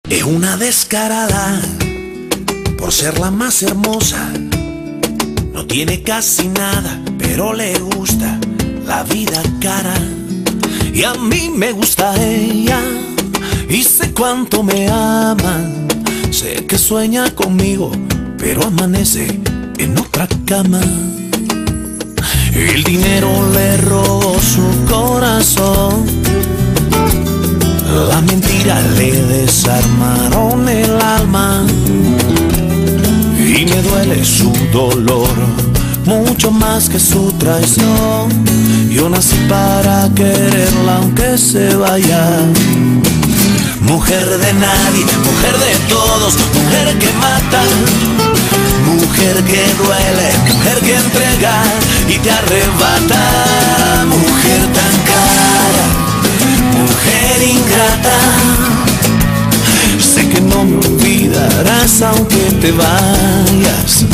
Es una descarada por ser la más hermosa. No tiene casi nada, pero le gusta la vida cara. Y a mí me gusta ella, y sé cuánto me ama. Sé que sueña conmigo, pero amanece en otra cama. El dinero le robó su corazón, la mentira le desarmaron el alma. Y me duele su dolor, mucho más que su traición. Yo nací para quererla aunque se vaya. Mujer de nadie, mujer de todos, mujer que mata, mujer que duele, mujer que entrega y te arrebata. Mujer tan cara, mujer ingrata, sé que no me olvidarás aunque te vayas.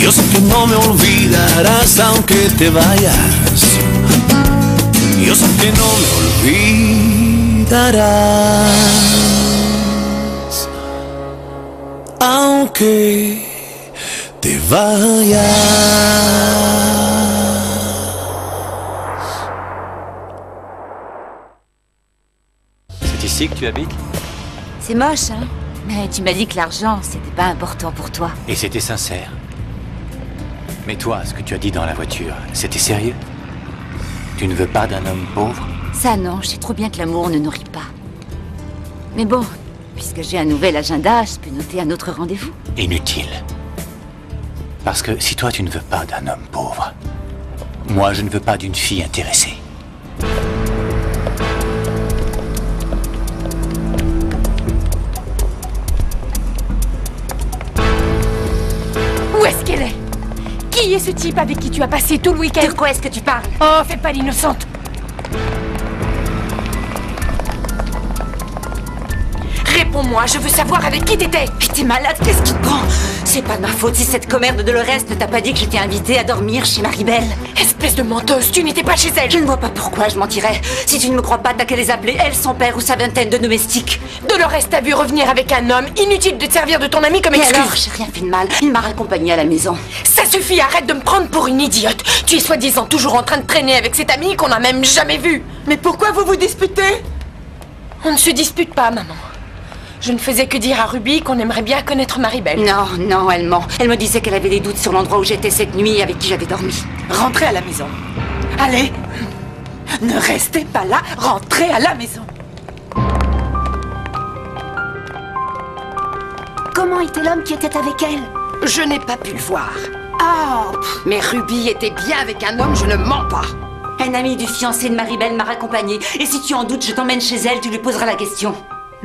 Yo sé que no me olvidarás aunque te vayas. Yo sé que no me olvidarás aunque te vayas. C'est ici que tu habites? C'est moche, hein? Mais tu m'as dit que l'argent, c'était pas important pour toi. Et c'était sincère. Mais toi, ce que tu as dit dans la voiture, c'était sérieux? Tu ne veux pas d'un homme pauvre? Ça non, je sais trop bien que l'amour ne nourrit pas. Mais bon, puisque j'ai un nouvel agenda, je peux noter un autre rendez-vous. Inutile. Parce que si toi tu ne veux pas d'un homme pauvre, moi je ne veux pas d'une fille intéressée. Où est-ce qu'elle est? Qui est ce type avec qui tu as passé tout le week-end? De quoi est-ce que tu parles? Oh, fais pas l'innocente. Réponds-moi, je veux savoir avec qui t'étais. Mais t'es malade, qu'est-ce qui te prend? C'est pas de ma faute si cette commère de Dolores ne t'a pas dit que j'étais invitée à dormir chez Maribel. Espèce de menteuse, tu n'étais pas chez elle. Je ne vois pas pourquoi je mentirais. Si tu ne me crois pas, t'as qu'à les appeler, elle, son père ou sa vingtaine de domestiques. Dolores t'a vu revenir avec un homme. Inutile de te servir de ton ami comme Et excuse. alors, j'ai rien fait de mal. Il m'a raccompagnée à la maison. Ça suffit, arrête de me prendre pour une idiote. Tu es soi-disant toujours en train de traîner avec cet ami qu'on n'a même jamais vu. Mais pourquoi vous vous disputez? On ne se dispute pas, maman. Je ne faisais que dire à Ruby qu'on aimerait bien connaître Maribel. Non, non, elle ment. Elle me disait qu'elle avait des doutes sur l'endroit où j'étais cette nuit et avec qui j'avais dormi. Rentrez à la maison. Allez. Ne restez pas là, rentrez à la maison. Comment était l'homme qui était avec elle? Je n'ai pas pu le voir. Oh, mais Ruby était bien avec un homme, je ne mens pas. Un ami du fiancé de Maribel m'a raccompagnée. Et si tu en doutes, je t'emmène chez elle, tu lui poseras la question.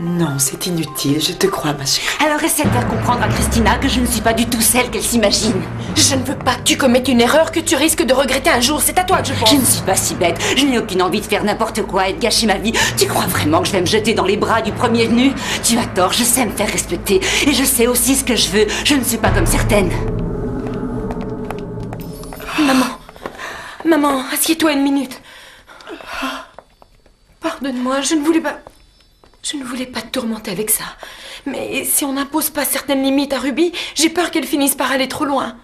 Non, c'est inutile, je te crois, ma chérie. Alors essaie de faire comprendre à Christina que je ne suis pas du tout celle qu'elle s'imagine. Je ne veux pas que tu commettes une erreur que tu risques de regretter un jour. C'est à toi que je pense. Je ne suis pas si bête. Je n'ai aucune envie de faire n'importe quoi et de gâcher ma vie. Tu crois vraiment que je vais me jeter dans les bras du premier venu? Tu as tort, je sais me faire respecter. Et je sais aussi ce que je veux. Je ne suis pas comme certaines. Maman. Maman, assieds-toi une minute. Pardonne-moi, je ne voulais pas... Je ne voulais pas te tourmenter avec ça. Mais si on n'impose pas certaines limites à Ruby, j'ai peur qu'elle finisse par aller trop loin.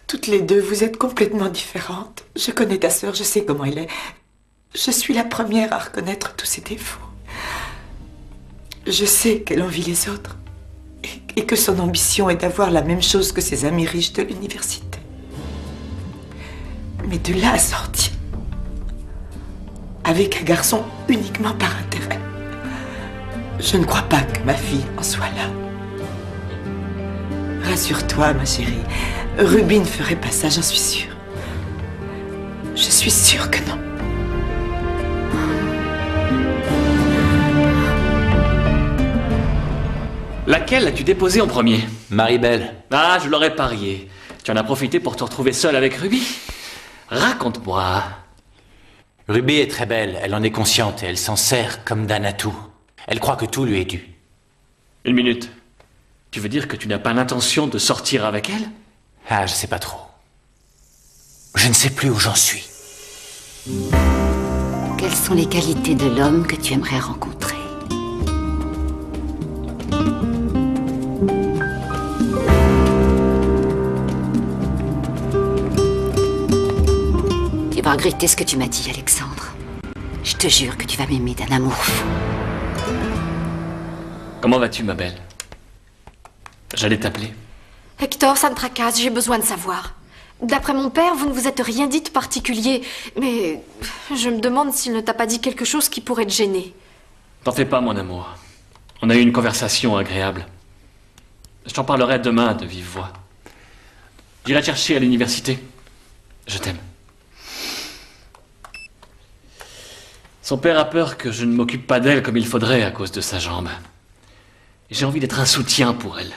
Toutes les deux, vous êtes complètement différentes. Je connais ta sœur, je sais comment elle est. Je suis la première à reconnaître tous ses défauts. Je sais qu'elle envie les autres. Et que son ambition est d'avoir la même chose que ses amis riches de l'université. Mais de là à sortir avec un garçon uniquement par intérêt, je ne crois pas que ma fille en soit là. Rassure-toi, ma chérie. Ruby ne ferait pas ça, j'en suis sûre. Je suis sûre que non. Laquelle as-tu déposée en premier? Maribel. Ah, je l'aurais parié. Tu en as profité pour te retrouver seule avec Ruby? Raconte-moi. Ruby est très belle, elle en est consciente et elle s'en sert comme d'un atout. Elle croit que tout lui est dû. Une minute. Tu veux dire que tu n'as pas l'intention de sortir avec elle? Ah, je sais pas trop. Je ne sais plus où j'en suis. Quelles sont les qualités de l'homme que tu aimerais rencontrer? Tu vas regretter ce que tu m'as dit, Alexandre. Je te jure que tu vas m'aimer d'un amour fou. Comment vas-tu, ma belle? J'allais t'appeler. Hector, ça me tracasse, j'ai besoin de savoir. D'après mon père, vous ne vous êtes rien dit de particulier, mais je me demande s'il ne t'a pas dit quelque chose qui pourrait te gêner. T'en fais pas, mon amour. On a eu une conversation agréable. Je t'en parlerai demain de vive voix. J'irai te chercher à l'université. Je t'aime. Son père a peur que je ne m'occupe pas d'elle comme il faudrait à cause de sa jambe. J'ai envie d'être un soutien pour elle.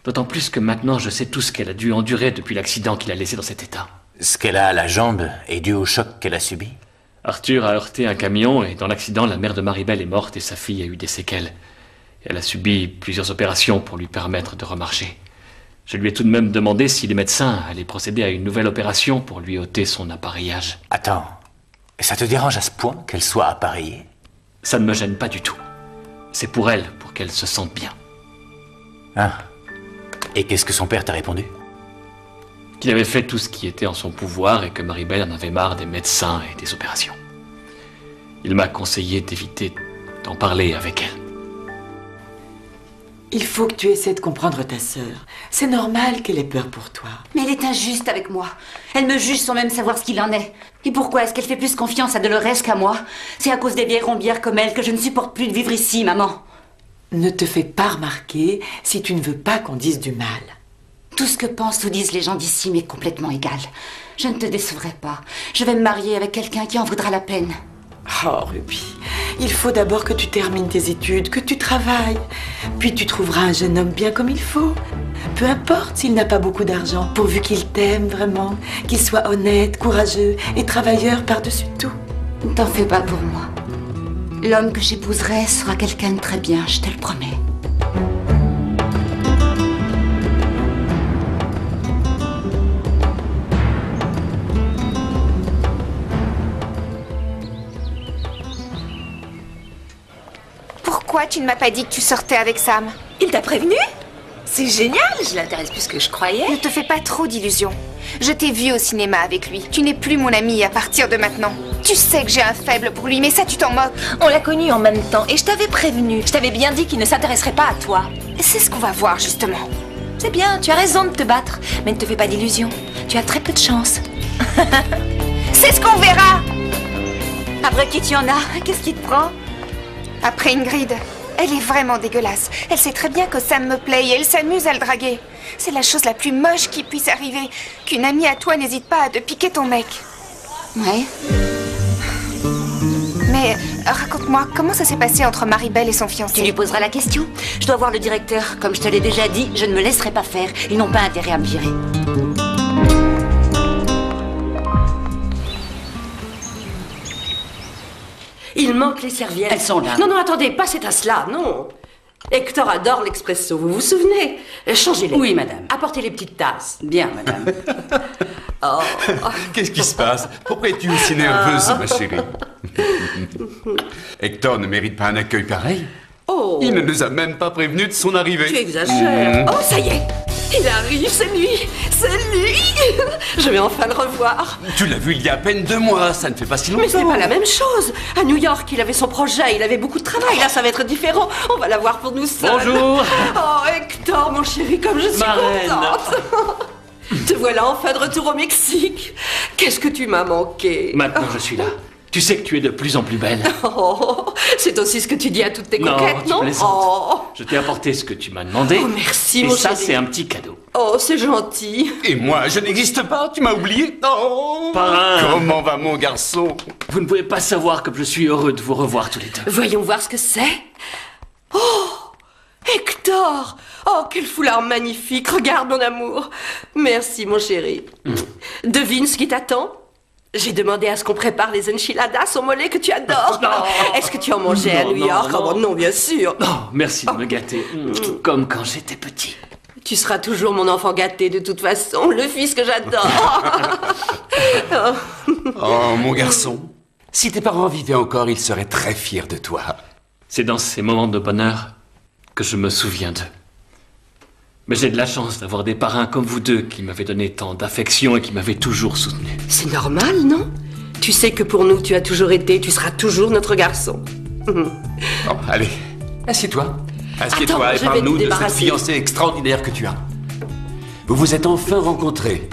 D'autant plus que maintenant je sais tout ce qu'elle a dû endurer depuis l'accident qui l'a laissée dans cet état. Ce qu'elle a à la jambe est dû au choc qu'elle a subi. Arthur a heurté un camion et dans l'accident, la mère de Maribel est morte et sa fille a eu des séquelles. Elle a subi plusieurs opérations pour lui permettre de remarcher. Je lui ai tout de même demandé si les médecins allaient procéder à une nouvelle opération pour lui ôter son appareillage. Attends, ça te dérange à ce point qu'elle soit appareillée? Ça ne me gêne pas du tout. C'est pour elle, pour qu'elle se sente bien. Ah. Et qu'est-ce que son père t'a répondu? Qu'il avait fait tout ce qui était en son pouvoir et que Maribel en avait marre des médecins et des opérations. Il m'a conseillé d'éviter d'en parler avec elle. Il faut que tu essaies de comprendre ta sœur. C'est normal qu'elle ait peur pour toi. Mais elle est injuste avec moi. Elle me juge sans même savoir ce qu'il en est. Et pourquoi est-ce qu'elle fait plus confiance à Dolores qu'à moi? C'est à cause des vieilles rombières comme elle que je ne supporte plus de vivre ici, maman. Ne te fais pas remarquer si tu ne veux pas qu'on dise du mal. Tout ce que pensent ou disent les gens d'ici m'est complètement égal. Je ne te décevrai pas. Je vais me marier avec quelqu'un qui en vaudra la peine. Oh, Ruby, il faut d'abord que tu termines tes études, que tu travailles. Puis tu trouveras un jeune homme bien comme il faut. Peu importe s'il n'a pas beaucoup d'argent, pourvu qu'il t'aime vraiment, qu'il soit honnête, courageux et travailleur par-dessus tout. Ne t'en fais pas pour moi. L'homme que j'épouserai sera quelqu'un de très bien, je te le promets. Pourquoi tu ne m'as pas dit que tu sortais avec Sam? Il t'a prévenu? C'est génial, je l'intéresse plus que je croyais. Ne te fais pas trop d'illusions. Je t'ai vu au cinéma avec lui. Tu n'es plus mon ami à partir de maintenant. Tu sais que j'ai un faible pour lui, mais ça tu t'en moques. On l'a connu en même temps et je t'avais prévenu. Je t'avais bien dit qu'il ne s'intéresserait pas à toi. C'est ce qu'on va voir justement. C'est bien, tu as raison de te battre. Mais ne te fais pas d'illusions. Tu as très peu de chance. C'est ce qu'on verra. Après qui tu en as? Qu'est-ce qui te prend? Après Ingrid. Elle est vraiment dégueulasse. Elle sait très bien que Sam me plaît et elle s'amuse à le draguer. C'est la chose la plus moche qui puisse arriver. Qu'une amie à toi n'hésite pas à te piquer ton mec. Ouais. Mais raconte-moi, comment ça s'est passé entre Maribel et son Tu fiancé? lui poseras la question. Je dois voir le directeur. Comme je te l'ai déjà dit, je ne me laisserai pas faire. Ils n'ont pas intérêt à me virer. Il manque les serviettes. Elles sont là. Non, non, attendez, pas cette tasse-là, non. Hector adore l'expresso, vous vous souvenez? Changez-les. Oui, madame. Apportez les petites tasses. Bien, madame. Oh. Qu'est-ce qui se passe? Pourquoi es-tu aussi nerveuse, ma chérie? Hector ne mérite pas un accueil pareil. Oh. Il ne nous a même pas prévenus de son arrivée. Tu exagères. Oh, ça y est. Il arrive, c'est lui. C'est lui. Je vais enfin le revoir. Tu l'as vu il y a à peine 2 mois, ça ne fait pas si longtemps. Mais ce n'est pas la même chose. À New York, il avait son projet, il avait beaucoup de travail. Là, ça va être différent. On va l'avoir pour nous seuls. Bonjour. Oh, Hector, mon chéri, comme je suis Ma reine. contente. Te voilà enfin de retour au Mexique. Qu'est-ce que tu m'as manqué. Maintenant je suis là. Tu sais que tu es de plus en plus belle. Oh, c'est aussi ce que tu dis à toutes tes coquettes, tu non? plaisantes. Oh. Je t'ai apporté ce que tu m'as demandé. Oh, merci, et mon ça, chéri. c'est un petit cadeau. Oh, c'est gentil. Et moi, je n'existe pas, tu m'as oublié? Oh. Parrain. Comment va mon garçon? Vous ne pouvez pas savoir comme je suis heureux de vous revoir tous les deux. Voyons voir ce que c'est. Oh, Hector! Oh, quel foulard magnifique! Regarde, mon amour. Merci, mon chéri. Devine ce qui t'attend? J'ai demandé à ce qu'on prépare les enchiladas au mollet que tu adores. Non. Est-ce que tu en mangeais à Non, New non, York? non. Oh, non, bien sûr. Oh, merci de me gâter. Comme quand j'étais petit. Tu seras toujours mon enfant gâté de toute façon, le fils que j'adore. Oh, mon garçon. Si tes parents vivaient encore, ils seraient très fiers de toi. C'est dans ces moments de bonheur que je me souviens d'eux. Mais j'ai de la chance d'avoir des parrains comme vous deux qui m'avaient donné tant d'affection et qui m'avaient toujours soutenu. C'est normal, non? Tu sais que pour nous, tu as toujours été, tu seras toujours notre garçon. Bon, allez, assieds-toi. Assieds-toi et parle-nous de cette fiancée extraordinaire que tu as. Vous vous êtes enfin rencontrés.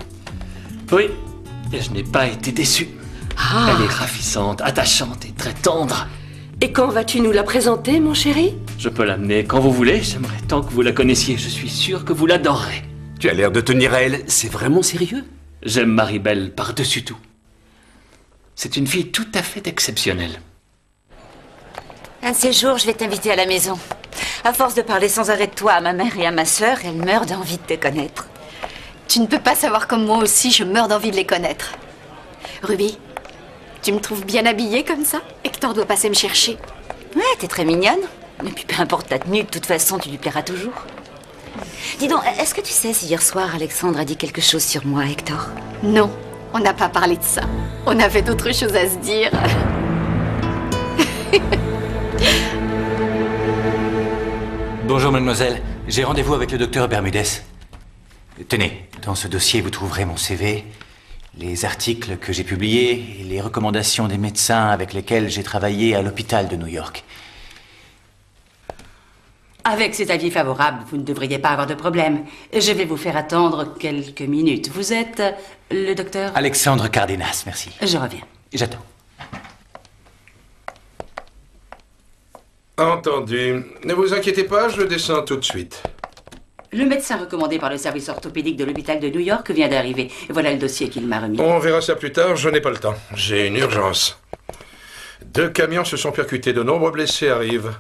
Oui, et je n'ai pas été déçu. Ah. Elle est ravissante, attachante et très tendre. Et quand vas-tu nous la présenter, mon chéri? Je peux l'amener quand vous voulez, j'aimerais tant que vous la connaissiez, je suis sûr que vous l'adorerez. Tu as l'air de tenir à elle, c'est vraiment sérieux? J'aime Maribel par-dessus tout. C'est une fille tout à fait exceptionnelle. Un de ces jours, je vais t'inviter à la maison. À force de parler sans arrêt de toi à ma mère et à ma sœur, elle meurt d'envie de te connaître. Tu ne peux pas savoir comme moi aussi, je meurs d'envie de les connaître. Ruby, tu me trouves bien habillée comme ça? Hector doit passer me chercher. Ouais, t'es très mignonne. Et puis peu importe ta tenue, de toute façon, tu lui plairas toujours. Dis donc, est-ce que tu sais si hier soir, Alexandre a dit quelque chose sur moi, Hector? Non, on n'a pas parlé de ça. On avait d'autres choses à se dire. Bonjour, mademoiselle. J'ai rendez-vous avec le docteur Bermudez. Tenez, dans ce dossier, vous trouverez mon CV, les articles que j'ai publiés et les recommandations des médecins avec lesquels j'ai travaillé à l'hôpital de New York. Avec cet avis favorable, vous ne devriez pas avoir de problème. Je vais vous faire attendre quelques minutes. Vous êtes le docteur? Alexandre Cardenas, merci. Je reviens. J'attends. Entendu. Ne vous inquiétez pas, je descends tout de suite. Le médecin recommandé par le service orthopédique de l'hôpital de New York vient d'arriver. Voilà le dossier qu'il m'a remis. On verra ça plus tard, je n'ai pas le temps. J'ai une urgence. 2 camions se sont percutés, de nombreux blessés arrivent.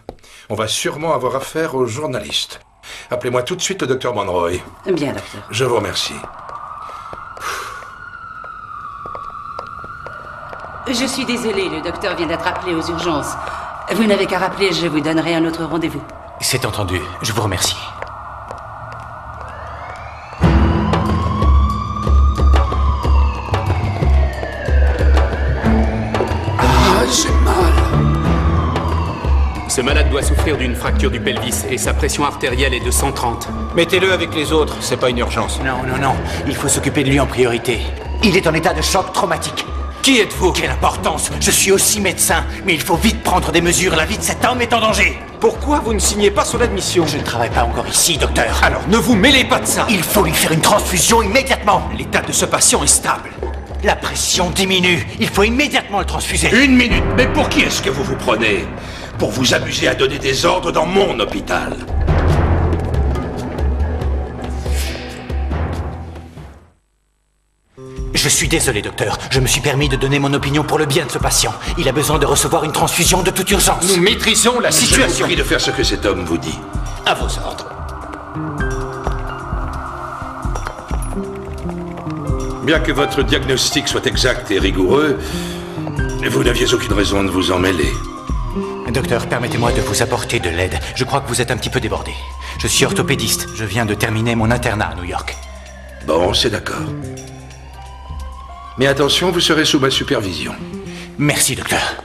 On va sûrement avoir affaire aux journalistes. Appelez-moi tout de suite le docteur Monroy. Bien, docteur. Je vous remercie. Je suis désolée, le docteur vient d'être appelé aux urgences. Vous n'avez qu'à rappeler, je vous donnerai un autre rendez-vous. C'est entendu, je vous remercie. Ah, j'ai mal. Ce malade doit souffrir d'une fracture du pelvis et sa pression artérielle est de 130. Mettez-le avec les autres, c'est pas une urgence. Non, non, non, il faut s'occuper de lui en priorité. Il est en état de choc traumatique. Qui êtes-vous? Quelle importance! Je suis aussi médecin, mais il faut vite prendre des mesures. La vie de cet homme est en danger. Pourquoi vous ne signez pas son admission? Je ne travaille pas encore ici, docteur. Alors, ne vous mêlez pas de ça. Il faut lui faire une transfusion immédiatement. L'état de ce patient est stable. La pression diminue. Il faut immédiatement le transfuser. 1 minute. Mais pour qui est-ce que vous vous prenez? Pour vous amuser à donner des ordres dans mon hôpital? Je suis désolé, docteur. Je me suis permis de donner mon opinion pour le bien de ce patient. Il a besoin de recevoir une transfusion de toute urgence. Nous maîtrisons la situation. Je vous prie de faire ce que cet homme vous dit. À vos ordres. Bien que votre diagnostic soit exact et rigoureux, vous n'aviez aucune raison de vous en mêler. Docteur, permettez-moi de vous apporter de l'aide. Je crois que vous êtes un petit peu débordé. Je suis orthopédiste. Je viens de terminer mon internat à New York. Bon, c'est d'accord. Mais attention, vous serez sous ma supervision. Merci, docteur.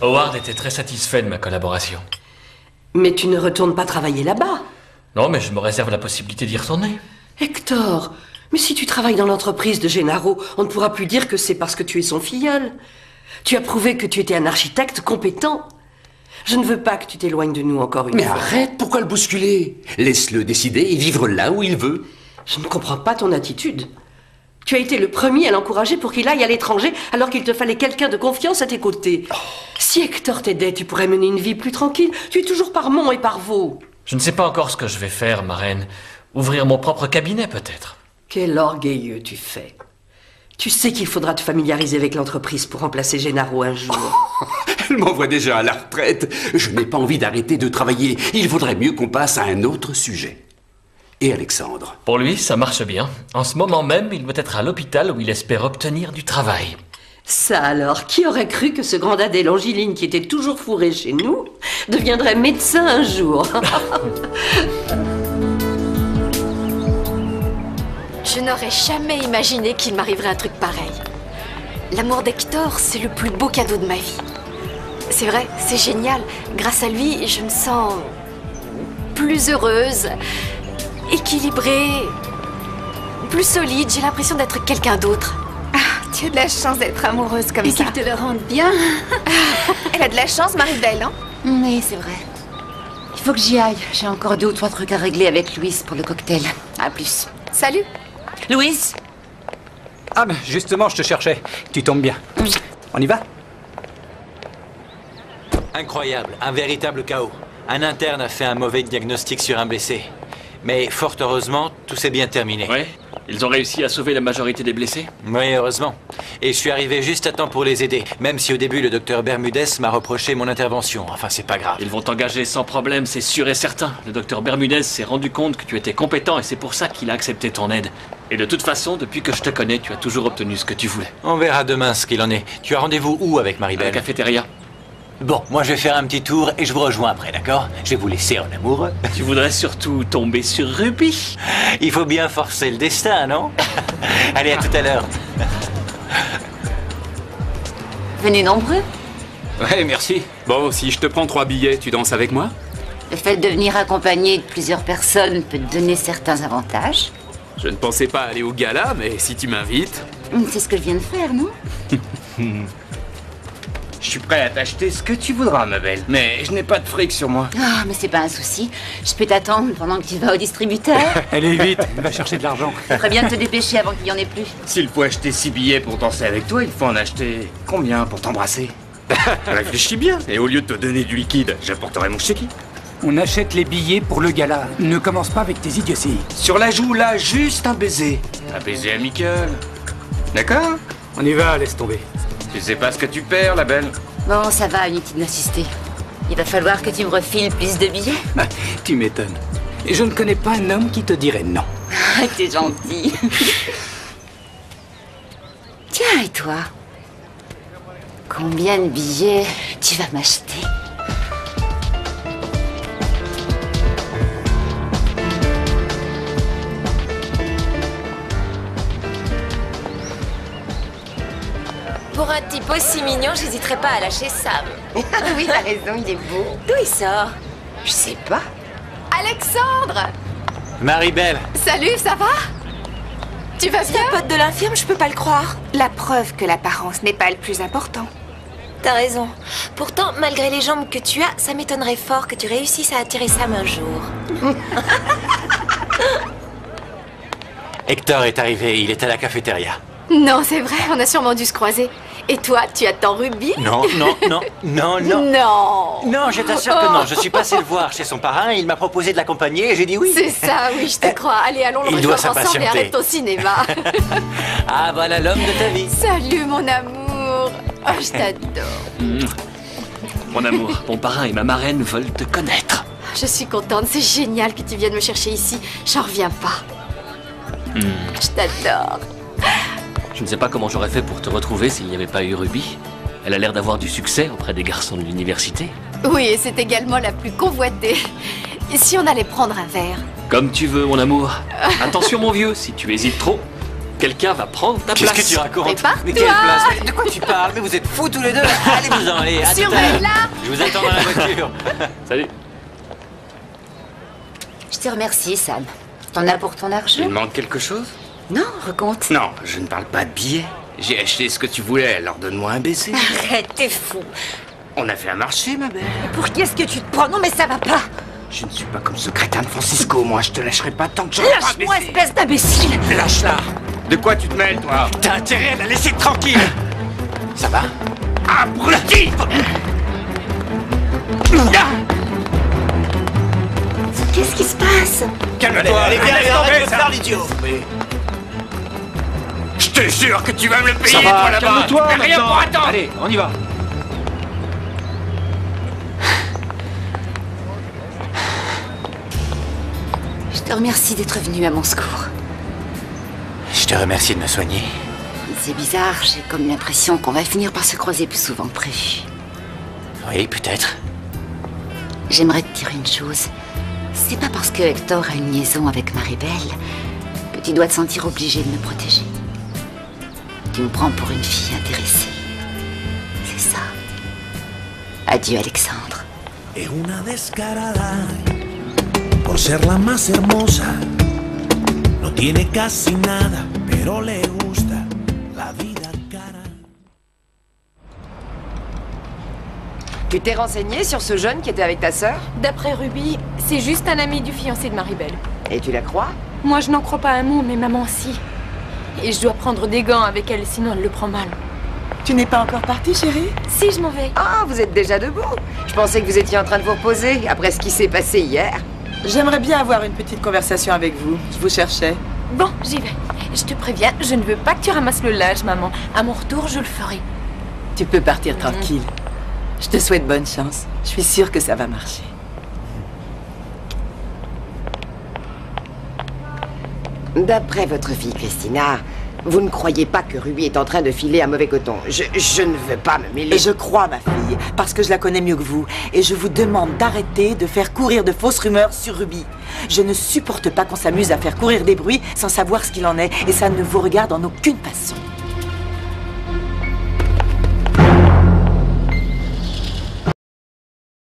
Howard était très satisfait de ma collaboration. Mais tu ne retournes pas travailler là-bas. Non, mais je me réserve la possibilité d'y retourner. Hector, mais si tu travailles dans l'entreprise de Gennaro, on ne pourra plus dire que c'est parce que tu es son filleul. Tu as prouvé que tu étais un architecte compétent. Je ne veux pas que tu t'éloignes de nous encore une fois. Mais arrête, pourquoi le bousculer? Laisse-le décider et vivre là où il veut. Je ne comprends pas ton attitude. Tu as été le premier à l'encourager pour qu'il aille à l'étranger alors qu'il te fallait quelqu'un de confiance à tes côtés. Oh. Si Hector t'aidait, tu pourrais mener une vie plus tranquille. Tu es toujours par Mont et par Vaux. Je ne sais pas encore ce que je vais faire, ma reine. Ouvrir mon propre cabinet, peut-être. Quel orgueilleux tu fais. Tu sais qu'il faudra te familiariser avec l'entreprise pour remplacer Gennaro un jour. Oh, elle m'envoie déjà à la retraite. Je n'ai pas envie d'arrêter de travailler. Il vaudrait mieux qu'on passe à un autre sujet. Et Alexandre? Pour lui, ça marche bien. En ce moment même, il doit être à l'hôpital où il espère obtenir du travail. Ça alors, qui aurait cru que ce grand dadais Longiline qui était toujours fourré chez nous deviendrait médecin un jour? Je n'aurais jamais imaginé qu'il m'arriverait un truc pareil. L'amour d'Hector, c'est le plus beau cadeau de ma vie. C'est vrai, c'est génial. Grâce à lui, je me sens plus heureuse, équilibrée, plus solide. J'ai l'impression d'être quelqu'un d'autre. Ah, tu as de la chance d'être amoureuse comme Et ça. qu'il te le rende bien. Elle a de la chance, Marie-Belle, hein? Oui, c'est vrai. Il faut que j'y aille. J'ai encore 2 ou 3 trucs à régler avec Louise pour le cocktail. À plus. Salut. Louise? Ah, ben justement, je te cherchais. Tu tombes bien. On y va? Incroyable, un véritable chaos. Un interne a fait un mauvais diagnostic sur un blessé. Mais fort heureusement, tout s'est bien terminé. Ouais, ils ont réussi à sauver la majorité des blessés? Oui, heureusement. Et je suis arrivé juste à temps pour les aider. Même si au début, le docteur Bermudez m'a reproché mon intervention. Enfin, c'est pas grave. Ils vont t'engager sans problème, c'est sûr et certain. Le docteur Bermudez s'est rendu compte que tu étais compétent et c'est pour ça qu'il a accepté ton aide. Et de toute façon, depuis que je te connais, tu as toujours obtenu ce que tu voulais. On verra demain ce qu'il en est. Tu as rendez-vous où avec Marie-Belle? À la cafétéria. Bon, moi je vais faire un petit tour et je vous rejoins après, d'accord? Je vais vous laisser en amour. Tu voudrais surtout tomber sur Ruby? Il faut bien forcer le destin, non? Allez, à tout à l'heure. Venez nombreux. Ouais, merci. Bon, si je te prends 3 billets, tu danses avec moi? Le fait de venir accompagné de plusieurs personnes peut te donner certains avantages. Je ne pensais pas aller au gala, mais si tu m'invites... C'est ce que je viens de faire, non? Je suis prêt à t'acheter ce que tu voudras, ma belle. Mais je n'ai pas de fric sur moi. Ah, mais c'est pas un souci. Je peux t'attendre pendant que tu vas au distributeur. Allez vite, va chercher de l'argent. Il ferait bien de te dépêcher avant qu'il y en ait plus. S'il faut acheter 6 billets pour danser avec toi, il faut en acheter combien pour t'embrasser? Réfléchis bien. Et au lieu de te donner du liquide, j'apporterai mon chéquier. On achète les billets pour le gala. Ne commence pas avec tes idioties. Sur la joue, là, juste un baiser. Un baiser amical. D'accord? On y va, laisse tomber. Tu sais pas ce que tu perds, la belle. Bon, ça va, inutile d'insister. Il va falloir que tu me refiles plus de billets. Tu m'étonnes. Je ne connais pas un homme qui te dirait non. T'es gentil. Tiens, et toi? Combien de billets tu vas m'acheter? Pour un type aussi mignon, j'hésiterais pas à lâcher Sam. Oui, t'as raison, il est beau. D'où il sort? Je sais pas. Alexandre! Marie-Belle! Salut, ça va? Tu vas bien? Pote de l'infirme, je peux pas le croire. La preuve que l'apparence n'est pas le plus important. T'as raison. Pourtant, malgré les jambes que tu as, ça m'étonnerait fort que tu réussisses à attirer Sam un jour. Hector est arrivé, il est à la cafétéria. Non, c'est vrai, on a sûrement dû se croiser. Et toi, tu attends Ruby? Non. Non. Non, je t'assure que non. Je suis passé le voir chez son parrain, il m'a proposé de l'accompagner et j'ai dit oui. C'est ça, oui, je te crois. Allez, allons le rejoindre ensemble et arrête ton cinéma. Ah, voilà l'homme de ta vie. Salut, mon amour. Oh, je t'adore. Mon amour, mon parrain et ma marraine veulent te connaître. Je suis contente, c'est génial que tu viennes me chercher ici. J'en reviens pas. Je t'adore. Je ne sais pas comment j'aurais fait pour te retrouver s'il n'y avait pas eu Ruby. Elle a l'air d'avoir du succès auprès des garçons de l'université. Oui, et c'est également la plus convoitée. Et si on allait prendre un verre? Comme tu veux, mon amour. Attention, mon vieux, si tu hésites trop, quelqu'un va prendre ta place. Qu'est-ce que tu racontes? Prépare-toi. Mais quelle place? De quoi tu parles? Mais vous êtes fous tous les deux. Allez-vous-en, allez. À tout à l'heure. Là. Je vous attends dans la voiture. Salut. Je te remercie, Sam. T'en as pour ton argent? Il manque quelque chose? Non, recompte. Non, je ne parle pas de billets. J'ai acheté ce que tu voulais, alors donne-moi un baiser. Arrête, t'es fou. On a fait un marché, ma belle. Pour qui est-ce que tu te prends? Non, mais ça va pas. Je ne suis pas comme ce crétin de Francisco, moi. Je te lâcherai pas tant que j'aurai pas Lâche-moi, baisé. espèce d'imbécile. Lâche-la. De quoi tu te mêles, toi? T'as intérêt à la laisser tranquille. Ça va? Abruti! Qu'est-ce qui se passe? Calme-toi, Allez, viens, laisse arrête tomber, de ça. faire l'idiot. Je te jure que tu vas me le payer, Ça va, toi, là-bas. calme-toi Mais rien maintenant. pour attendre. Allez, on y va. Je te remercie d'être venu à mon secours. Je te remercie de me soigner. C'est bizarre, j'ai comme l'impression qu'on va finir par se croiser plus souvent que prévu. Oui, peut-être. J'aimerais te dire une chose. C'est pas parce que Hector a une liaison avec Marie-Belle que tu dois te sentir obligé de me protéger. Tu me prends pour une fille intéressée. C'est ça. Adieu, Alexandre. Es una descarada por ser la más hermosa. No tiene casi nada, pero le gusta la vida cara. Tu t'es renseigné sur ce jeune qui était avec ta sœur? D'après Ruby, c'est juste un ami du fiancé de Maribel. Et tu la crois? Moi, je n'en crois pas un mot, mais maman, si. Et je dois prendre des gants avec elle, sinon elle le prend mal. Tu n'es pas encore partie, chérie? Si, je m'en vais. Ah, vous êtes déjà debout? Je pensais que vous étiez en train de vous reposer, après ce qui s'est passé hier. J'aimerais bien avoir une petite conversation avec vous. Je vous cherchais. Bon, j'y vais. Je te préviens, je ne veux pas que tu ramasses le linge, maman. À mon retour, je le ferai. Tu peux partir tranquille. Je te souhaite bonne chance. Je suis sûre que ça va marcher. D'après votre fille, Christina, vous ne croyez pas que Ruby est en train de filer un mauvais coton? Je ne veux pas me mêler. Et je crois, ma fille, parce que je la connais mieux que vous. Et je vous demande d'arrêter de faire courir de fausses rumeurs sur Ruby. Je ne supporte pas qu'on s'amuse à faire courir des bruits sans savoir ce qu'il en est. Et ça ne vous regarde en aucune façon.